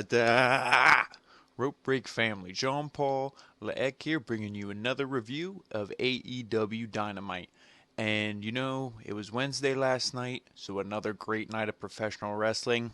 Adaaaaaa! Rope Break family, Jean Paul Leek here, bringing you another review of AEW Dynamite. And it was Wednesday last night, so another great night of professional wrestling.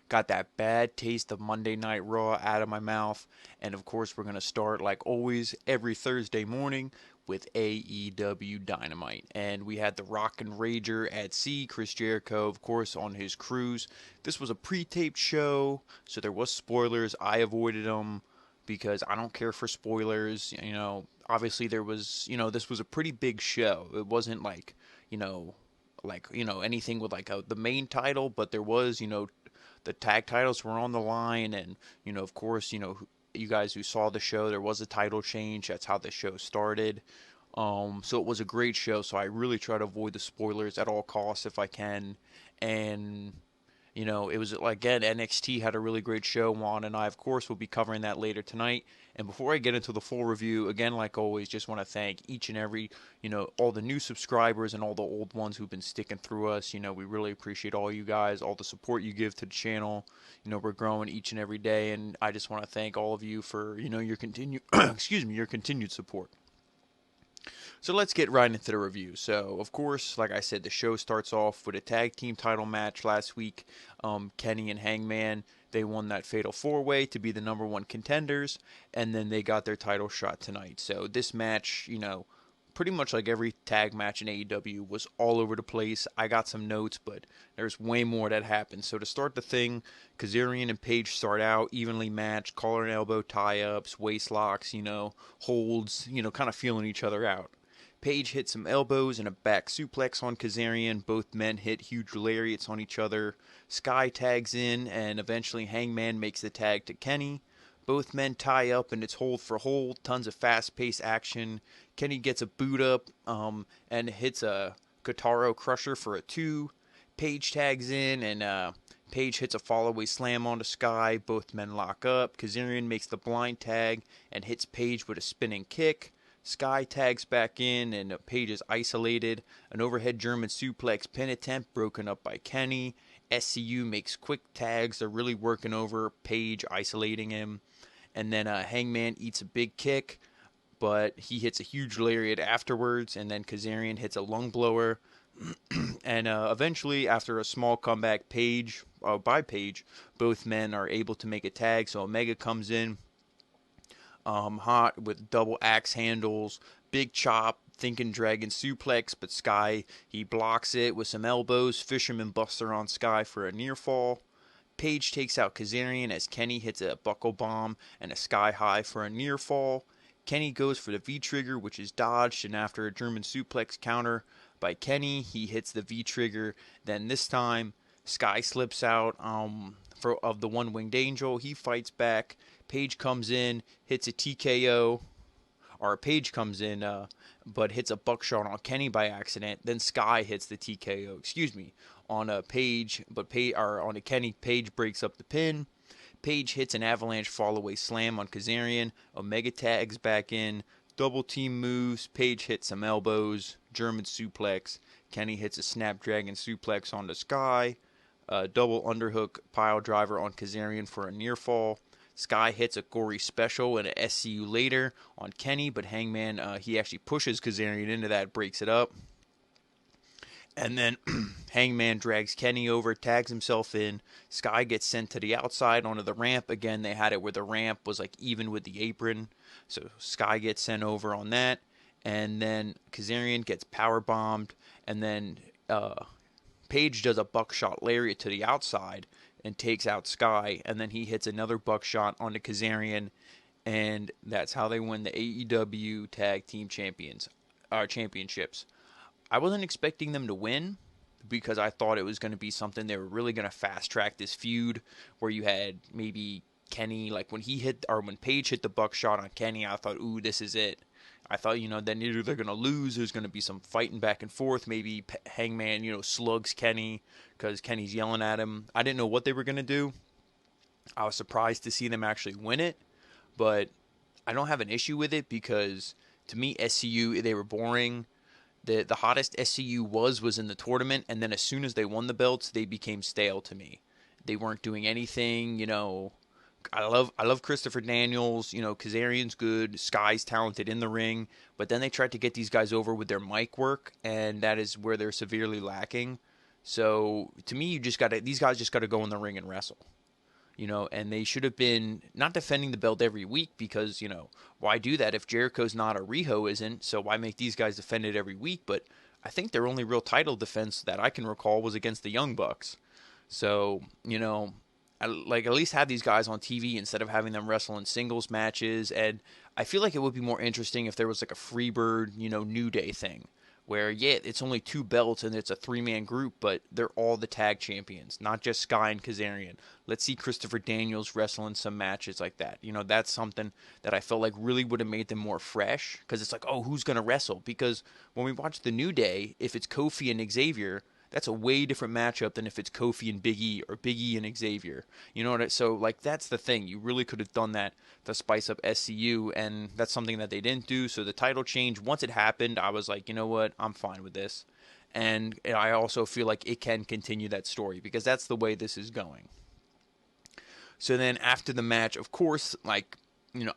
Got that bad taste of Monday Night Raw out of my mouth. And of course, we're going to start, like always, every Thursday morning with AEW Dynamite. And we had the Rockin' Rager at sea, Chris Jericho, of course, on his cruise. This was a pre-taped show, so there was spoilers. I avoided them because I don't care for spoilers. Obviously there was, this was a pretty big show. It wasn't like, anything with the main title, but there was, the tag titles were on the line, and of course, you guys who saw the show, there was a title change. That's how the show started. So it was a great show. So I really try to avoid the spoilers at all costs if I can. And it was again, NXT had a really great show. Juan and I, of course, will be covering that later tonight. And before I get into the full review, again, like always, just want to thank each and every, all the new subscribers and all the old ones who've been sticking through us. We really appreciate all you guys, all the support you give to the channel. We're growing each and every day, and I just want to thank all of you for, your continued, your continued support. So let's get right into the review. So, of course, like I said, the show starts off with a tag team title match last week. Kenny and Hangman, they won that fatal four-way to be the number one contenders, and then they got their title shot tonight. So this match, pretty much like every tag match in AEW, was all over the place. I got some notes, but there's way more that happened. So to start the thing, Kazarian and Page start out evenly matched, collar and elbow tie-ups, waist locks, holds, kind of feeling each other out. Page hit some elbows and a back suplex on Kazarian. Both men hit huge lariats on each other. Sky tags in, and eventually Hangman makes the tag to Kenny. Both men tie up, and it's hold for hold. Tons of fast-paced action. Kenny gets a boot up and hits a Kotaro Crusher for a 2. Page tags in, and Page hits a follow-away slam onto Sky. Both men lock up. Kazarian makes the blind tag and hits Page with a spinning kick. Sky tags back in, and Page is isolated. An overhead German suplex pin attempt broken up by Kenny. SCU makes quick tags. They're really working over Page, isolating him. And then Hangman eats a big kick, but he hits a huge lariat afterwards. And then Kazarian hits a lung blower. And eventually, after a small comeback by Page, both men are able to make a tag. So Omega comes in. Hot with double axe handles, big chop, thinking dragon suplex, but Sky, he blocks it with some elbows, fisherman buster on Sky for a near fall. Page takes out Kazarian as Kenny hits a buckle bomb and a Sky high for a near fall. Kenny goes for the V-trigger, which is dodged, and after a German suplex counter by Kenny, he hits the V-trigger. Then this time, Sky slips out of the one-winged angel. He fights back. Page comes in, hits a TKO, or Page comes in, but hits a buckshot on Kenny by accident. Then Sky hits the TKO, on a Page, on a Kenny. Page breaks up the pin. Page hits an avalanche fall-away slam on Kazarian. Omega tags back in, double team moves. Page hits some elbows, German suplex. Kenny hits a snapdragon suplex on the Sky. Double underhook pile driver on Kazarian for a near fall. Sky hits a gory special and an SCU later on Kenny, but Hangman, he actually pushes Kazarian into that, breaks it up. And then Hangman drags Kenny over, tags himself in. Sky gets sent to the outside onto the ramp. Again, they had it where the ramp was even with the apron. So Sky gets sent over on that. And then Kazarian gets power bombed. And then Page does a buckshot lariat to the outside and takes out Sky, and then he hits another buckshot onto Kazarian, and that's how they win the AEW Tag Team Championships. I wasn't expecting them to win because I thought it was going to be something they were really going to fast track this feud, where you had maybe Kenny, when Page hit the buckshot on Kenny, I thought, ooh, this is it. I thought, then either they're going to lose, there's going to be some fighting back and forth, maybe Hangman, slugs Kenny because Kenny's yelling at him. I didn't know what they were going to do. I was surprised to see them actually win it, but I don't have an issue with it because, to me, SCU, they were boring. The hottest SCU was in the tournament, and then as soon as they won the belts, they became stale to me. They weren't doing anything, I love Christopher Daniels. Kazarian's good. Sky's talented in the ring, but then they tried to get these guys over with their mic work, and that is where they're severely lacking. So to me, these guys just gotta go in the ring and wrestle. And they should have been not defending the belt every week because, why do that if Jericho's not or Riho isn't? So why make these guys defend it every week? But I think their only real title defense that I can recall was against the Young Bucks. So, at least have these guys on TV instead of having them wrestle in singles matches. And I feel like it would be more interesting if there was like a Freebird, New Day thing where, yeah, it's only 2 belts and it's a 3-man group, but they're all the tag champions, not just Sky and Kazarian. Let's see Christopher Daniels wrestle in some matches like that. That's something that I felt like really would have made them more fresh, because it's like, oh, who's going to wrestle? Because when we watch the New Day, if it's Kofi and Xavier, that's a way different matchup than if it's Kofi and Big E or Big E and Xavier. So like that's the thing. You really could have done that to spice up SCU, and that's something that they didn't do. So the title change, once it happened, I was like, you know what, I'm fine with this. And I also feel like it can continue that story because that's the way this is going. So then after the match, of course, like,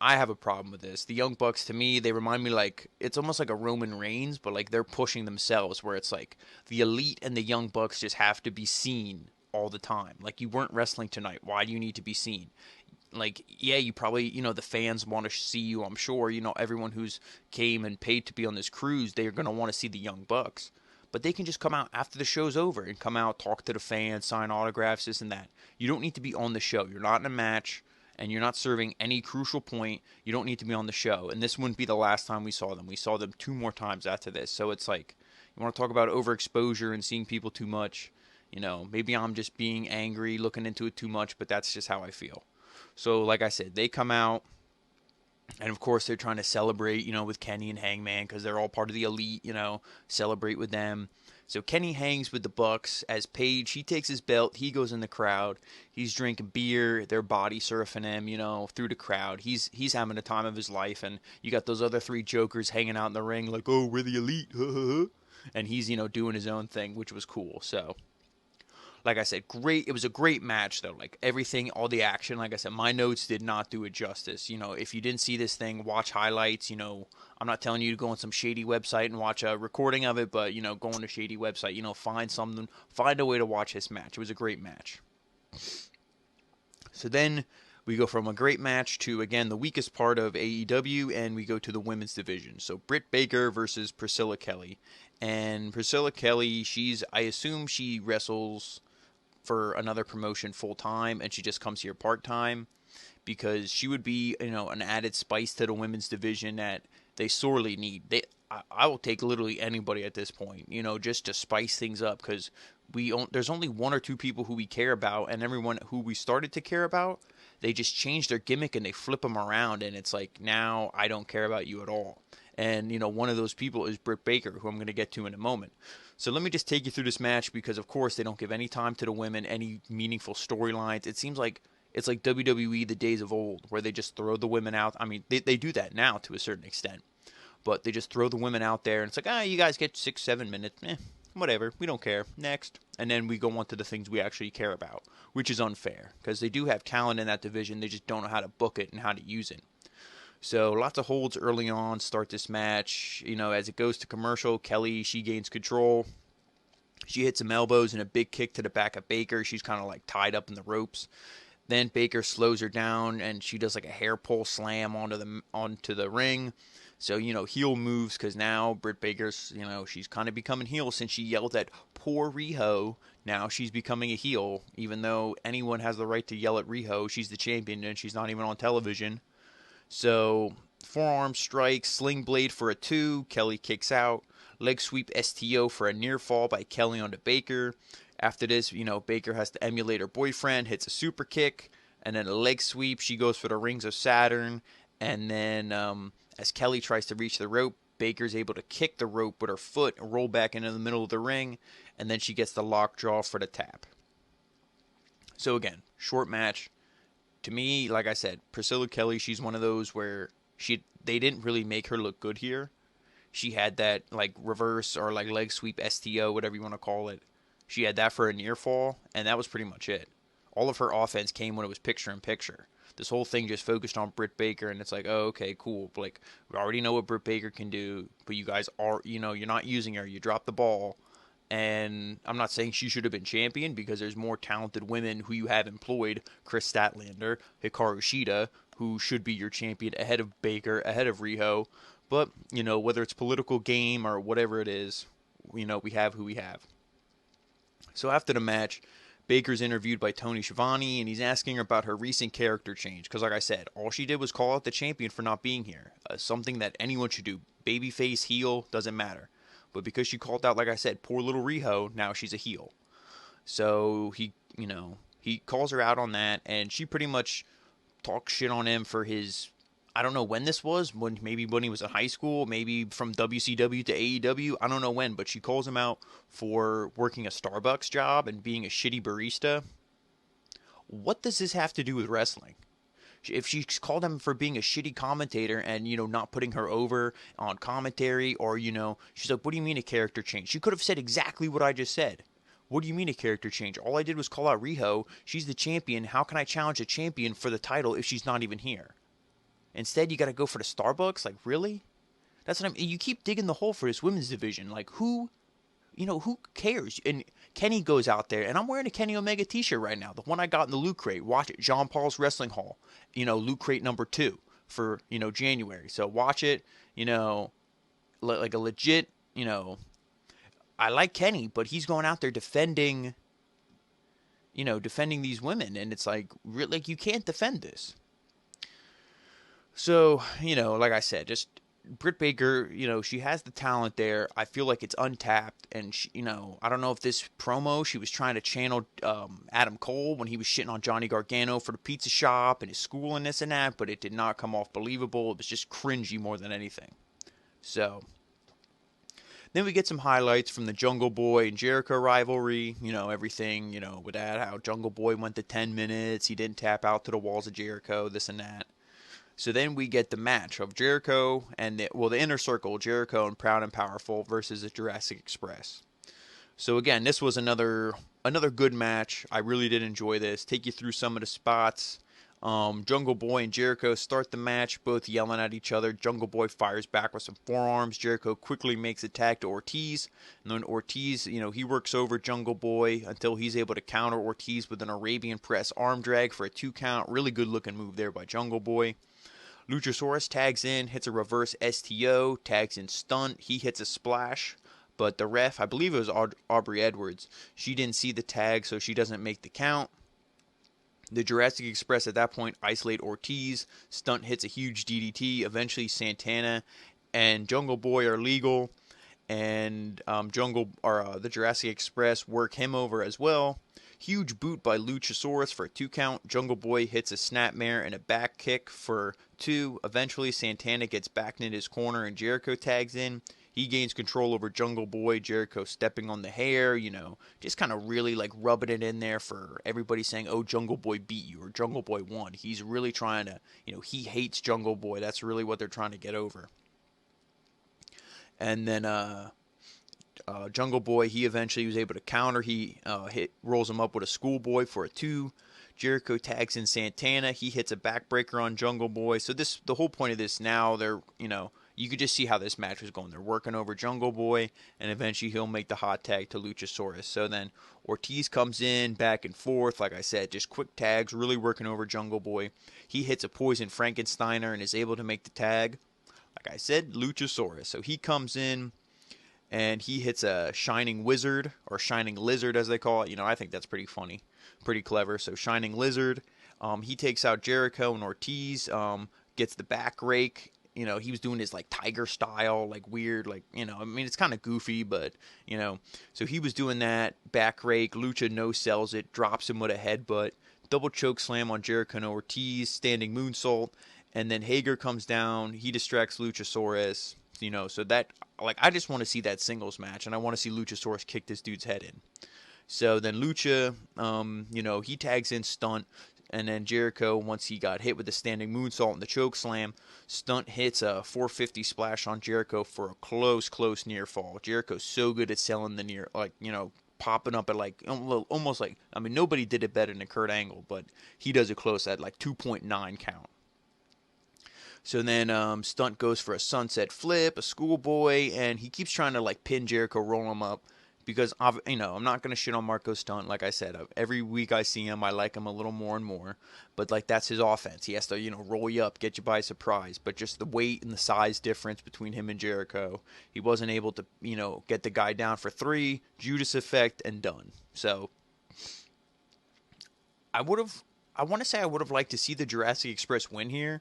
I have a problem with this. The Young Bucks, to me, they remind me like, it's almost like a Roman Reigns, but like they're pushing themselves, where it's like the Elite and the Young Bucks just have to be seen all the time. Like, you weren't wrestling tonight. Why do you need to be seen? Like, yeah, you probably, the fans want to see you, I'm sure. Everyone who's came and paid to be on this cruise, they're going to want to see the Young Bucks. But they can just come out after the show's over and come out, talk to the fans, sign autographs, this and that. You don't need to be on the show. You're not in a match, and you're not serving any crucial point. You don't need to be on the show. And this wouldn't be the last time we saw them. We saw them 2 more times after this. So it's like, you want to talk about overexposure and seeing people too much. Maybe I'm just being angry, looking into it too much, but that's just how I feel. So like I said, they come out, and of course they're trying to celebrate, with Kenny and Hangman because they're all part of the Elite, celebrate with them. So Kenny hangs with the Bucks as Paige, he takes his belt, he goes in the crowd, he's drinking beer, they're body surfing him, through the crowd. He's having the time of his life, and you got those other 3 jokers hanging out in the ring like, oh, we're the Elite, and he's, doing his own thing, which was cool. So, like I said, great. It was a great match, though. Like, everything, all the action, like I said, my notes did not do it justice. If you didn't see this thing, watch highlights. I'm not telling you to go on some shady website and watch a recording of it, but, go on a shady website, find something, find a way to watch this match. It was a great match. So then we go from a great match to, again, the weakest part of AEW, and we go to the women's division. So Britt Baker versus Priscilla Kelly. And Priscilla Kelly, I assume she wrestles for another promotion full-time, and she just comes here part-time, because she would be, an added spice to the women's division that they sorely need. I will take literally anybody at this point, just to spice things up, because there's only 1 or 2 people who we care about, and everyone who we started to care about, they just change their gimmick and they flip them around, and it's like, now I don't care about you at all. And, one of those people is Britt Baker, who I'm going to get to in a moment. So let me just take you through this match, because, of course, they don't give any time to the women, any meaningful storylines. It seems like it's like WWE the days of old, where they just throw the women out. I mean, they do that now to a certain extent. But they just throw the women out there, and it's like, you guys get 6-7 minutes. Whatever. We don't care. Next. And then we go on to the things we actually care about, which is unfair, because they do have talent in that division. They just don't know how to book it and how to use it. So lots of holds early on, start this match. As it goes to commercial, Kelly, she gains control. She hits some elbows and a big kick to the back of Baker. She's kind of like tied up in the ropes. Then Baker slows her down, and she does like a hair pull slam onto the ring. So, heel moves, because now Britt Baker's, she's kind of becoming heel since she yelled at poor Riho. Now she's becoming a heel, even though anyone has the right to yell at Riho. She's the champion, and she's not even on television. So, forearm strike, sling blade for a 2, Kelly kicks out, leg sweep STO for a near fall by Kelly onto Baker. After this, Baker has to emulate her boyfriend, hits a super kick, and then a leg sweep. She goes for the Rings of Saturn, and then as Kelly tries to reach the rope, Baker's able to kick the rope with her foot and roll back into the middle of the ring, and then she gets the lockjaw for the tap. So again, short match. To me, like I said, Priscilla Kelly, she's one of those where they didn't really make her look good here. She had that like reverse or like leg sweep STO, whatever you want to call it. She had that for a near fall, and that was pretty much it. All of her offense came when it was picture in picture. This whole thing just focused on Britt Baker, and it's like, oh, okay, cool. But like, we already know what Britt Baker can do, but you guys are, you're not using her. You dropped the ball. And I'm not saying she should have been champion because there's more talented women who you have employed. Chris Statlander, Hikaru Shida, who should be your champion ahead of Baker, ahead of Riho. But, whether it's political game or whatever it is, we have who we have. So after the match, Baker's interviewed by Tony Schiavone, and he's asking her about her recent character change. Because like I said, all she did was call out the champion for not being here. Something that anyone should do. Babyface, heel, doesn't matter. But because she called out, like I said, poor little Riho, now she's a heel. So he calls her out on that, and she pretty much talks shit on him for his, I don't know when this was, maybe when he was in high school, maybe from WCW to AEW, I don't know when, but she calls him out for working a Starbucks job and being a shitty barista. What does this have to do with wrestling? If she called him for being a shitty commentator and, not putting her over on commentary, or, she's like, what do you mean a character change? She could have said exactly what I just said. What do you mean a character change? All I did was call out Riho. She's the champion. How can I challenge a champion for the title if she's not even here? Instead, you got to go for the Starbucks? Like, really? That's what I mean. You keep digging the hole for this women's division. Like, who cares? And Kenny goes out there, and I'm wearing a Kenny Omega t-shirt right now. The one I got in the Loot Crate. Watch it. Jean Paul's Wrestling Hall. Loot Crate number 2 for, January. So watch it, like a legit, I like Kenny, but he's going out there defending these women. And it's like, really, like, you can't defend this. So, like I said, just Britt Baker, she has the talent there. I feel like it's untapped. And, she, I don't know if this promo, she was trying to channel Adam Cole when he was shitting on Johnny Gargano for the pizza shop and his school and this and that, but it did not come off believable. It was just cringy more than anything. So, then we get some highlights from the Jungle Boy and Jericho rivalry. Everything, with that, how Jungle Boy went to 10 minutes. He didn't tap out to the walls of Jericho, this and that. So then we get the match of Jericho and the Inner Circle, Jericho and Proud and Powerful versus the Jurassic Express. So again, this was another good match. I really did enjoy this. Take you through some of the spots. Jungle Boy and Jericho start the match, both yelling at each other. Jungle Boy fires back with some forearms. Jericho quickly makes a tag to Ortiz. And then Ortiz, he works over Jungle Boy until he's able to counter Ortiz with an Arabian Press arm drag for a 2 count. Really good looking move there by Jungle Boy. Luchasaurus tags in, hits a reverse STO, tags in Stunt. He hits a splash, but the ref, I believe it was Aubrey Edwards, she didn't see the tag, so she doesn't make the count. The Jurassic Express at that point isolate Ortiz. Stunt hits a huge DDT. Eventually Santana and Jungle Boy are legal, and the Jurassic Express work him over as well. Huge boot by Luchasaurus for a 2 count. Jungle Boy hits a snapmare and a back kick for 2. Eventually, Santana gets back into his corner and Jericho tags in. He gains control over Jungle Boy. Jericho stepping on the hair, just kind of really like rubbing it in there for everybody saying, oh, Jungle Boy beat you or Jungle Boy won. He's really trying to, he hates Jungle Boy. That's really what they're trying to get over. And then, Jungle Boy, he eventually was able to counter. He rolls him up with a schoolboy for a 2. Jericho tags in Santana. He hits a backbreaker on Jungle Boy. So the whole point of this now, they're, you could just see how this match was going. They're working over Jungle Boy, and eventually he'll make the hot tag to Luchasaurus. So then Ortiz comes in, back and forth. Like I said, just quick tags, really working over Jungle Boy. He hits a poison Frankensteiner and is able to make the tag. Like I said, Luchasaurus. So he comes in, and he hits a Shining Wizard, or Shining Lizard as they call it. I think that's pretty funny, pretty clever. So Shining Lizard, he takes out Jericho, and Ortiz gets the back rake. He was doing his like tiger style, like weird, like, it's kind of goofy, but, so he was doing that back rake. Lucha no-sells it, drops him with a headbutt, double choke slam on Jericho and Ortiz, standing moonsault, and then Hager comes down, he distracts Luchasaurus. So that, like, I just want to see that singles match, and I want to see Luchasaurus kick this dude's head in. So then Lucha, he tags in Stunt, and then Jericho, once he got hit with the standing moonsault and the choke slam, Stunt hits a 450 splash on Jericho for a close near fall. Jericho's so good at selling the near, popping up at like almost like, I mean, nobody did it better than Kurt Angle, but he does it close at like 2.9 count. So then Stunt goes for a sunset flip, a schoolboy, and he keeps trying to like pin Jericho, roll him up. Because I'm not gonna shit on Marco Stunt. Like I said, every week I see him, I like him a little more and more. But like that's his offense. He has to roll you up, get you by surprise. But just the weight and the size difference between him and Jericho, he wasn't able to get the guy down for 3, Judas effect, and done. So I want to say I would have liked to see the Jurassic Express win here,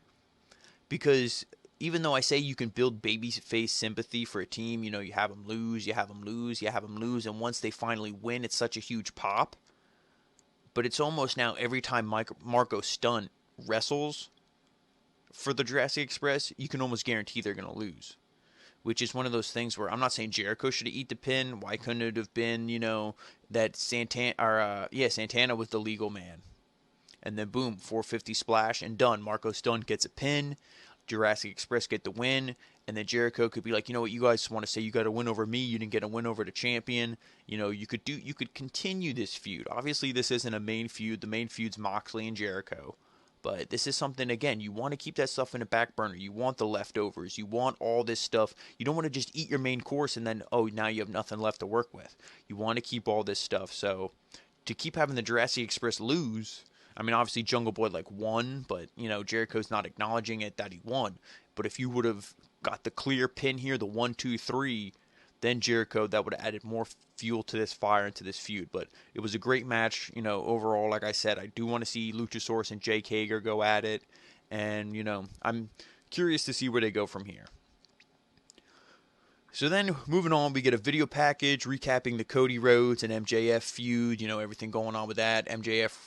because even though I say you can build babyface sympathy for a team, you have them lose, you have them lose, you have them lose, and once they finally win, it's such a huge pop. But it's almost now every time Marco Stunt wrestles for the Jurassic Express, you can almost guarantee they're going to lose. Which is one of those things where I'm not saying Jericho should have eat the pin. Why couldn't it have been, that Santana was the legal man. And then boom, 450 splash and done. Marco Stunt gets a pin. Jurassic Express get the win, and then Jericho could be like, you know what, you guys want to say you got a win over me, you didn't get a win over the champion. You could continue this feud. Obviously, this isn't a main feud. The main feud's Moxley and Jericho, but this is something, again, you want to keep that stuff in the back burner. You want the leftovers. You want all this stuff. You don't want to just eat your main course and then now you have nothing left to work with. You want to keep all this stuff. So to keep having the Jurassic Express lose. I mean, obviously, Jungle Boy, won, but, Jericho's not acknowledging it that he won. But if you would have got the clear pin here, the 1, 2, 3, then Jericho, that would have added more fuel to this fire and to this feud. But it was a great match, overall. Like I said, I do want to see Luchasaurus and Jake Hager go at it. And, I'm curious to see where they go from here. So then, moving on, we get a video package recapping the Cody Rhodes and MJF feud, everything going on with that. MJF,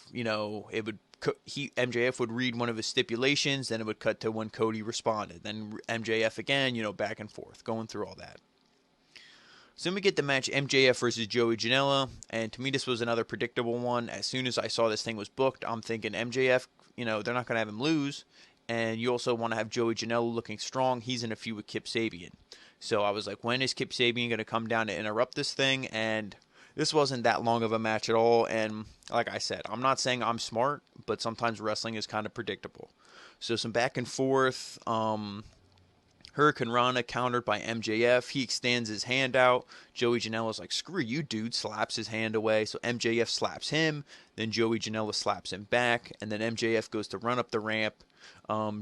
MJF would read one of his stipulations, then it would cut to when Cody responded. Then MJF again, back and forth, going through all that. So then we get the match MJF versus Joey Janela, and to me this was another predictable one. As soon as I saw this thing was booked, I'm thinking MJF, they're not going to have him lose, and you also want to have Joey Janela looking strong. He's in a feud with Kip Sabian. So I was like, when is Kip Sabian going to come down to interrupt this thing? And this wasn't that long of a match at all. And like I said, I'm not saying I'm smart, but sometimes wrestling is kind of predictable. So some back and forth. Hurricane Rana countered by MJF. He extends his hand out. Joey Janela's like, screw you, dude. Slaps his hand away. So MJF slaps him. Then Joey Janela slaps him back. And then MJF goes to run up the ramp.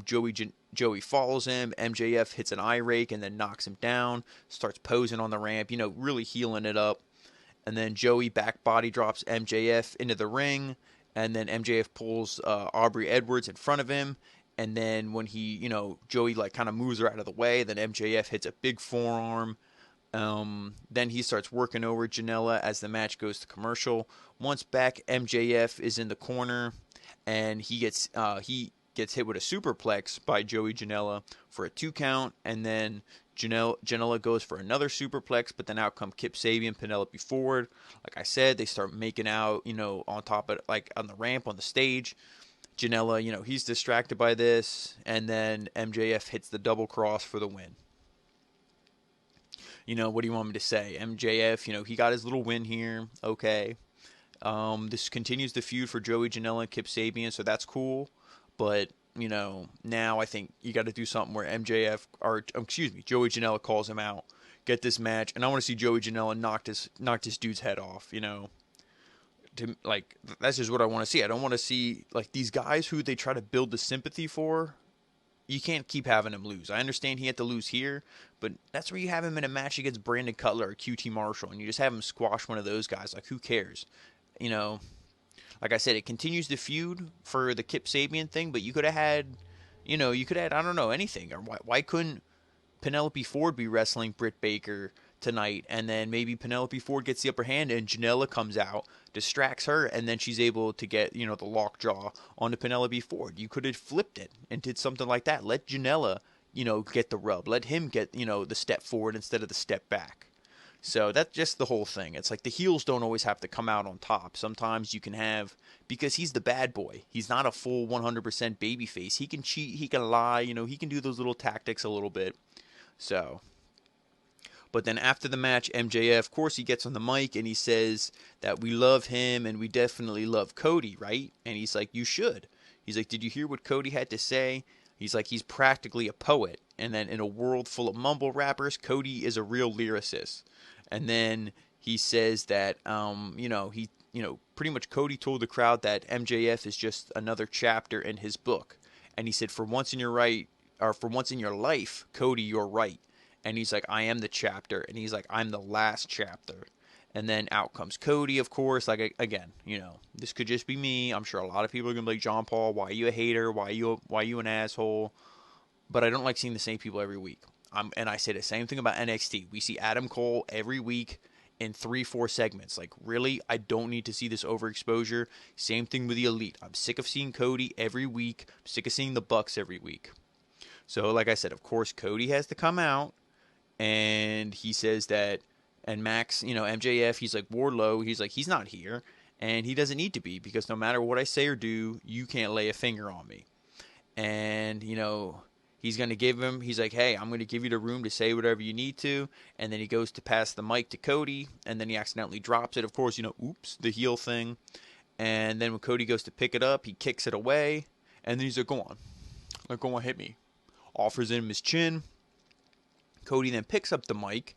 Joey follows him. MJF hits an eye rake and then knocks him down. Starts posing on the ramp, really healing it up. And then Joey back body drops MJF into the ring. And then MJF pulls Aubrey Edwards in front of him. And then when he, Joey kind of moves her out of the way, then MJF hits a big forearm. Then he starts working over Janela as the match goes to commercial. Once back, MJF is in the corner, and he gets hit with a superplex by Joey Janela for a 2 count, and then Janela goes for another superplex, but then out come Kip Sabian, Penelope Ford. Like I said, they start making out, on top of, on the ramp on the stage. Janela, he's distracted by this, and then MJF hits the double cross for the win. What do you want me to say? MJF, he got his little win here. Okay. This continues the feud for Joey Janela and Kip Sabian, so that's cool. But, now I think you got to do something where Joey Janela calls him out, get this match, and I want to see Joey Janela knock this dude's head off, that's just what I want to see. I don't want to see, these guys who they try to build the sympathy for, you can't keep having him lose. I understand he had to lose here, but that's where you have him in a match against Brandon Cutler or QT Marshall, and you just have him squash one of those guys. Who cares? Like I said, it continues the feud for the Kip Sabian thing, but you could have had, I don't know, anything. Or why couldn't Penelope Ford be wrestling Britt Baker tonight, and then maybe Penelope Ford gets the upper hand, and Janela comes out, distracts her, and then she's able to get, the lockjaw onto Penelope Ford. You could have flipped it and did something like that. Let Janela, get the rub. Let him get, the step forward instead of the step back. So that's just the whole thing. It's like the heels don't always have to come out on top. Sometimes you can have, because he's the bad boy. He's not a full 100% babyface. He can cheat. He can lie. He can do those little tactics a little bit. So, But then after the match, MJF, of course, he gets on the mic and he says that we love him and we definitely love Cody, right? And he's like, you should. He's like, did you hear what Cody had to say? He's like, he's practically a poet. And then in a world full of mumble rappers, Cody is a real lyricist. And then he says that, pretty much Cody told the crowd that MJF is just another chapter in his book. And he said, for once in your life, Cody, you're right. And he's like, I am the chapter. And he's like, I'm the last chapter. And then out comes Cody, of course. Like, again, this could just be me. I'm sure a lot of people are going to be like, John Paul, why are you a hater? Why are you an asshole? But I don't like seeing the same people every week. And I say the same thing about NXT. We see Adam Cole every week in 3-4 segments. Like, really? I don't need to see this overexposure. Same thing with the Elite. I'm sick of seeing Cody every week. I'm sick of seeing the Bucks every week. So, like I said, of course, Cody has to come out. And he says that, and Max, MJF, he's like, Wardlow, he's like, he's not here. And he doesn't need to be, because no matter what I say or do, you can't lay a finger on me. And, he's going to give him, he's like, hey, I'm going to give you the room to say whatever you need to. And then he goes to pass the mic to Cody, and then he accidentally drops it. Of course, oops, the heel thing. And then when Cody goes to pick it up, he kicks it away. And then he's like, go on, hit me. Offers him his chin. Cody then picks up the mic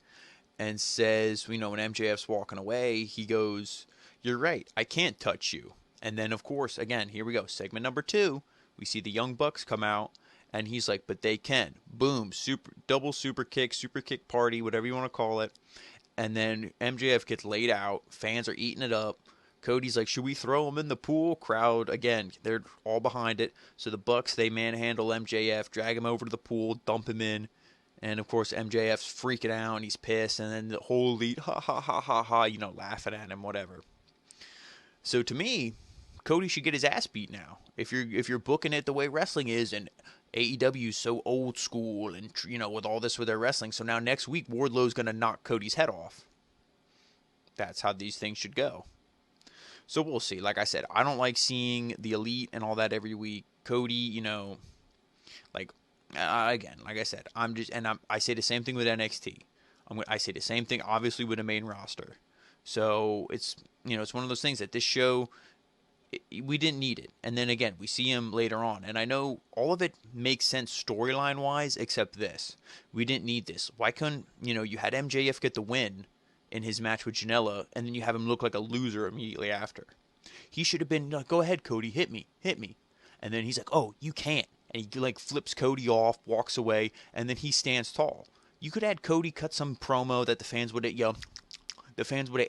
and says, when MJF's walking away, he goes, you're right, I can't touch you. And then, of course, again, here we go, segment number 2. We see the Young Bucks come out, and he's like, but they can. Boom, double super kick party, whatever you want to call it. And then MJF gets laid out. Fans are eating it up. Cody's like, should we throw him in the pool? Crowd, again, they're all behind it. So the Bucks, they manhandle MJF, drag him over to the pool, dump him in. And, of course, MJF's freaking out, and he's pissed, and then the whole Elite, ha, ha, ha, ha, ha, laughing at him, whatever. So, to me, Cody should get his ass beat now. If you're booking it the way wrestling is, and AEW is so old school, and, with all this with their wrestling, so now next week, Wardlow's going to knock Cody's head off. That's how these things should go. So, we'll see. Like I said, I don't like seeing the Elite and all that every week. Cody, again, like I said, I say the same thing with NXT. I say the same thing, obviously, with the main roster. So it's it's one of those things that this show, we didn't need it. And then again, we see him later on, and I know all of it makes sense storyline wise, except this. We didn't need this. Why couldn't you had MJF get the win in his match with Janela, and then you have him look like a loser immediately after? He should have been like, go ahead, Cody, hit me, and then he's like, oh, you can't. And he flips Cody off, walks away, and then he stands tall. You could have had Cody cut some promo that the fans would have,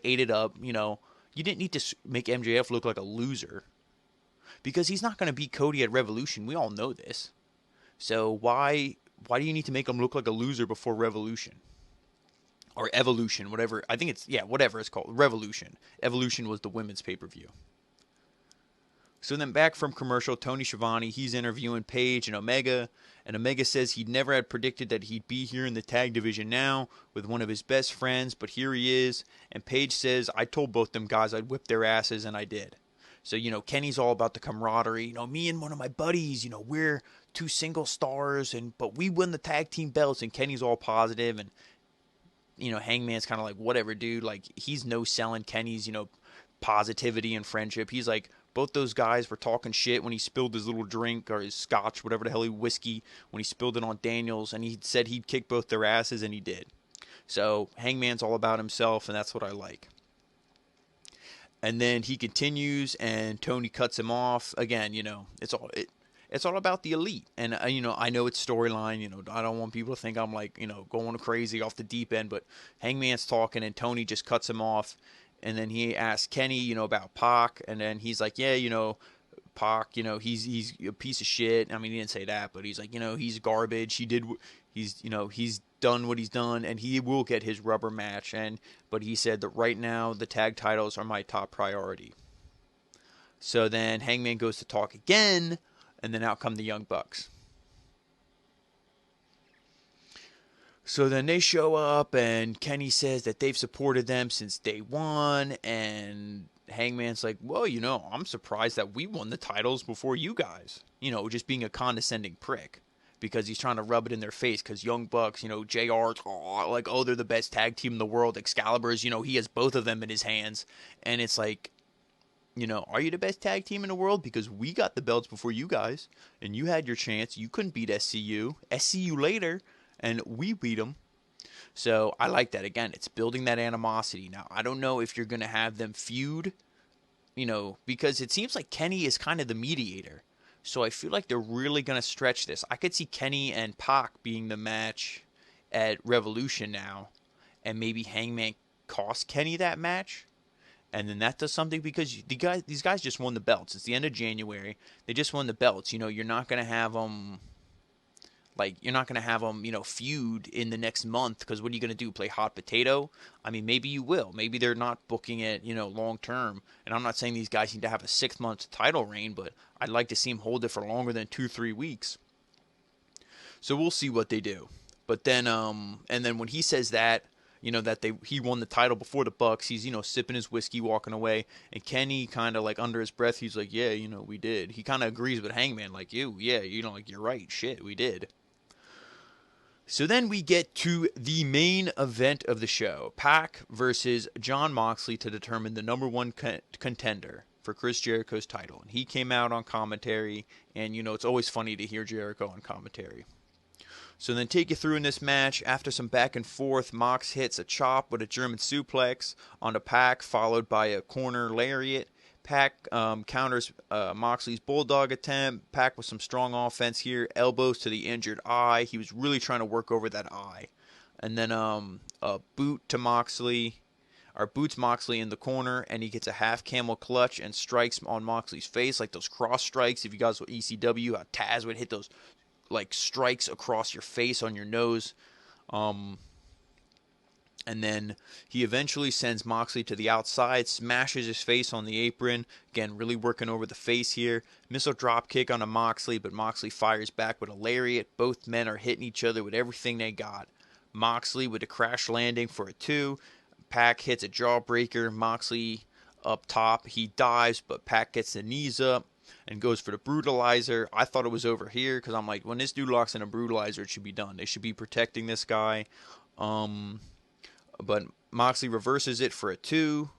ate it up. You didn't need to make MJF look like a loser, because he's not going to beat Cody at Revolution. We all know this. So why do you need to make him look like a loser before Revolution? Or Evolution, whatever. I think whatever it's called. Revolution. Evolution was the women's pay-per-view. So then back from commercial, Tony Schiavone, he's interviewing Paige and Omega says he'd never had predicted that he'd be here in the tag division now with one of his best friends, but here he is. And Paige says, I told both them guys I'd whip their asses, and I did. So, Kenny's all about the camaraderie. Me and one of my buddies, we're 2 single stars, but we win the tag team belts, and Kenny's all positive, and, Hangman's kind of like, whatever, dude. Like, he's no-selling Kenny's, positivity and friendship. He's like, both those guys were talking shit when he spilled his little drink or his scotch, whatever the hell, whiskey, when he spilled it on Daniels, and he said he'd kick both their asses, and he did. So Hangman's all about himself, and that's what I like. And then he continues, and Tony cuts him off. Again, it's all about the Elite. And, I know it's storyline. I don't want people to think I'm like, going crazy off the deep end, but Hangman's talking, and Tony just cuts him off. And then he asks Kenny, about Pac, and then he's like, yeah, Pac, he's a piece of shit. I mean, he didn't say that, but he's like, he's garbage. He's done what he's done, and he will get his rubber match. But he said that right now the tag titles are my top priority. So then Hangman goes to talk again, and then out come the Young Bucks. So then they show up, and Kenny says that they've supported them since day one, and Hangman's like, well, I'm surprised that we won the titles before you guys. Just being a condescending prick. because he's trying to rub it in their face. Because Young Bucks, JR's like, oh, they're the best tag team in the world. Excalibur's, he has both of them in his hands, and it's like, are you the best tag team in the world? Because we got the belts before you guys, and you had your chance. You couldn't beat SCU. SCU later, and we beat them. So I like that. Again, it's building that animosity. Now, I don't know if you're going to have them feud, because it seems like Kenny is kind of the mediator. So I feel like they're really going to stretch this. I could see Kenny and Pac being the match at Revolution now, and maybe Hangman cost Kenny that match. And then that does something, because these guys just won the belts. It's the end of January. They just won the belts. You're not going to have them, feud in the next month, because what are you going to do, play hot potato? I mean, maybe you will. Maybe they're not booking it, long term. And I'm not saying these guys need to have a 6-month title reign, but I'd like to see them hold it for longer than 2-3 weeks. So we'll see what they do. But then, and then when he says that, that he won the title before the Bucks, he's, sipping his whiskey, walking away, and Kenny kind of, like, under his breath, he's like, yeah, we did. He kind of agrees with Hangman, like, you're right, shit, we did. So then we get to the main event of the show, Pac versus Jon Moxley, to determine the number one contender for Chris Jericho's title. And he came out on commentary, and, it's always funny to hear Jericho on commentary. So then take you through in this match. After some back and forth, Mox hits a chop with a German suplex onto Pac, followed by a corner lariat. Pac counters Moxley's bulldog attempt. Pac with some strong offense here. Elbows to the injured eye. He was really trying to work over that eye. And then a boot to Moxley. Or boots Moxley in the corner, and he gets a half camel clutch and strikes on Moxley's face, like those cross strikes. If you guys were ECW, how Taz would hit those like strikes across your face on your nose. And then he eventually sends Moxley to the outside, smashes his face on the apron. Again, really working over the face here. Missile drop kick onto Moxley, but Moxley fires back with a lariat. Both men are hitting each other with everything they got. Moxley with a crash landing for a 2. Pac hits a jawbreaker. Moxley up top. He dives, but Pac gets the knees up and goes for the brutalizer. I thought it was over here, because I'm like, when this dude locks in a brutalizer, it should be done. They should be protecting this guy. But Moxley reverses it for a 2,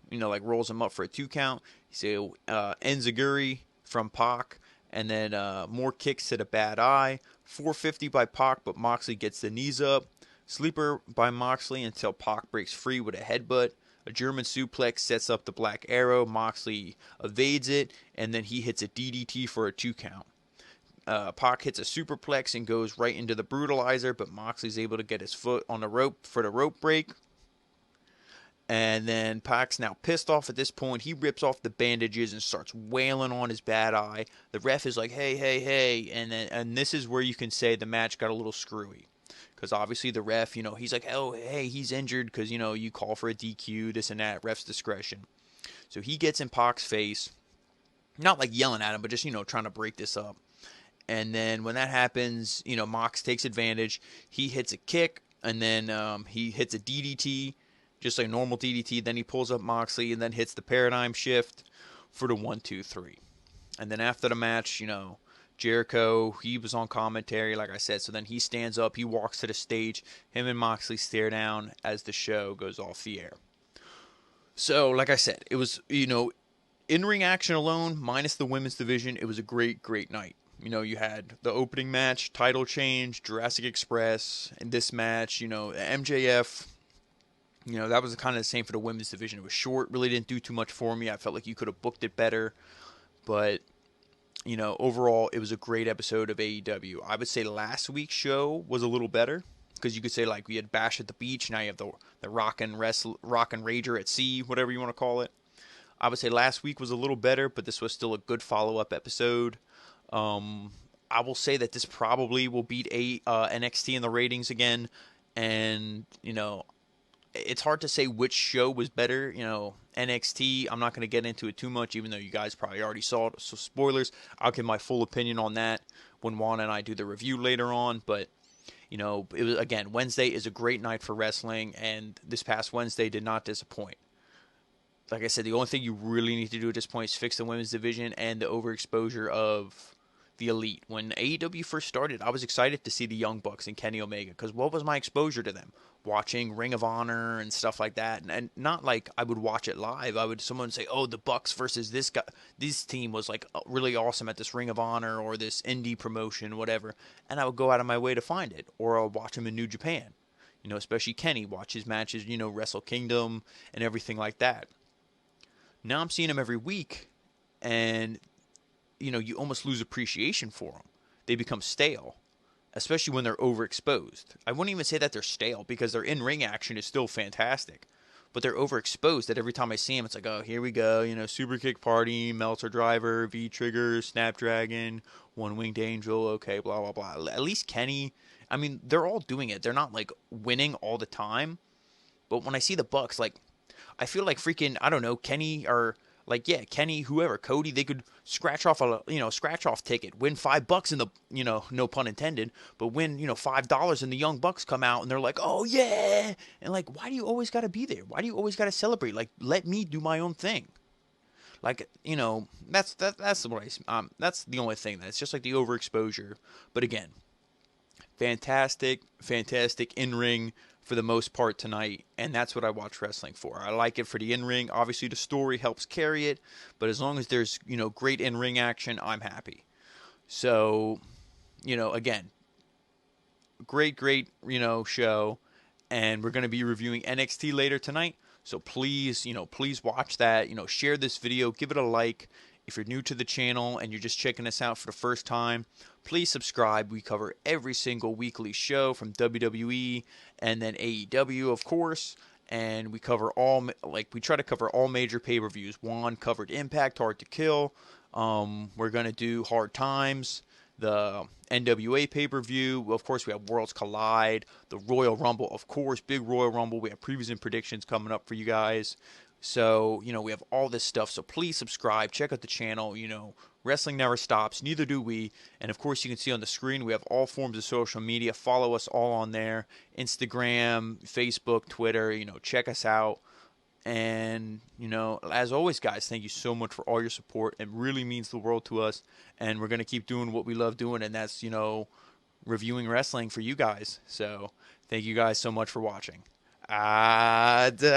rolls him up for a 2 count. You say Enziguri from Pac, and then more kicks to the bad eye. 450 by Pac, but Moxley gets the knees up. Sleeper by Moxley until Pac breaks free with a headbutt. A German suplex sets up the Black Arrow. Moxley evades it, and then he hits a DDT for a 2 count. Pac hits a superplex and goes right into the brutalizer, but Moxley's able to get his foot on the rope for the rope break. And then Pac's now pissed off at this point. He rips off the bandages and starts wailing on his bad eye. The ref is like, hey, hey, hey. And this is where you can say the match got a little screwy. Because obviously the ref, he's like, oh, hey, he's injured because, you call for a DQ, this and that, ref's discretion. So he gets in Pac's face, not like yelling at him, but just, trying to break this up. And then when that happens, Mox takes advantage. He hits a kick, and then he hits a DDT, just like normal DDT. Then he pulls up Moxley and then hits the paradigm shift for the 1-2-3. And then after the match, Jericho, he was on commentary, like I said. So then he stands up, he walks to the stage. Him and Moxley stare down as the show goes off the air. So, like I said, it was, in-ring action alone, minus the women's division, it was a great, great night. You had the opening match, title change, Jurassic Express, and this match, MJF. That was kind of the same for the women's division. It was short, really didn't do too much for me. I felt like you could have booked it better. But overall, it was a great episode of AEW. I would say last week's show was a little better, because you could say, like, we had Bash at the Beach, now you have the Rock and Rager at Sea, whatever you want to call it. I would say last week was a little better, but this was still a good follow-up episode. I will say that this probably will beat NXT in the ratings again, and, it's hard to say which show was better. NXT, I'm not going to get into it too much, even though you guys probably already saw it. So spoilers, I'll give my full opinion on that when Juan and I do the review later on. But, it was, again, Wednesday is a great night for wrestling, and this past Wednesday did not disappoint. Like I said, the only thing you really need to do at this point is fix the women's division and the overexposure of the Elite. When AEW first started, I was excited to see the Young Bucks and Kenny Omega, because what was my exposure to them? Watching Ring of Honor and stuff like that, and not like I would watch it live. Someone say, "Oh, the Bucks versus this guy, this team was like really awesome at this Ring of Honor or this indie promotion, whatever," and I would go out of my way to find it, or I'll watch him in New Japan. Especially Kenny, watch his matches, Wrestle Kingdom and everything like that. Now I'm seeing him every week, and you almost lose appreciation for them. They become stale, especially when they're overexposed. I wouldn't even say that they're stale, because their in-ring action is still fantastic, but they're overexposed that every time I see them, it's like, oh, here we go, super kick party, Meltzer driver, V-trigger, Snapdragon, one-winged angel, okay, blah, blah, blah. At least Kenny, I mean, they're all doing it. They're not, like, winning all the time, but when I see the Bucks, like, I feel like freaking, I don't know, Kenny or... Like, yeah, Kenny, whoever, Cody, they could scratch off scratch off ticket, win $5 in the, no pun intended, but win, $5, and the Young Bucks come out and they're like, oh yeah, and like, why do you always got to be there? Why do you always got to celebrate? Like, let me do my own thing. Like, that's what that's the only thing. That's just like the overexposure. But again, fantastic in-ring for the most part tonight, and that's what I watch wrestling for. I like it for the in-ring. Obviously, the story helps carry it, but as long as there's, great in-ring action, I'm happy. So, again, great, show, and we're going to be reviewing NXT later tonight, so please, please watch that. Share this video, give it a like. If you're new to the channel and you're just checking us out for the first time, please subscribe. We cover every single weekly show from WWE and then AEW, of course. And we cover we try to cover all major pay-per-views. Juan covered Impact, Hard to Kill. We're going to do Hard Times, the NWA pay-per-view. Of course, we have Worlds Collide, the Royal Rumble, of course, big Royal Rumble. We have previews and predictions coming up for you guys. So, we have all this stuff. So please subscribe. Check out the channel. Wrestling never stops. Neither do we. And, of course, you can see on the screen we have all forms of social media. Follow us all on there. Instagram, Facebook, Twitter. Check us out. And, as always, guys, thank you so much for all your support. It really means the world to us. And we're going to keep doing what we love doing, and that's, reviewing wrestling for you guys. So thank you guys so much for watching. Adaaaaaa.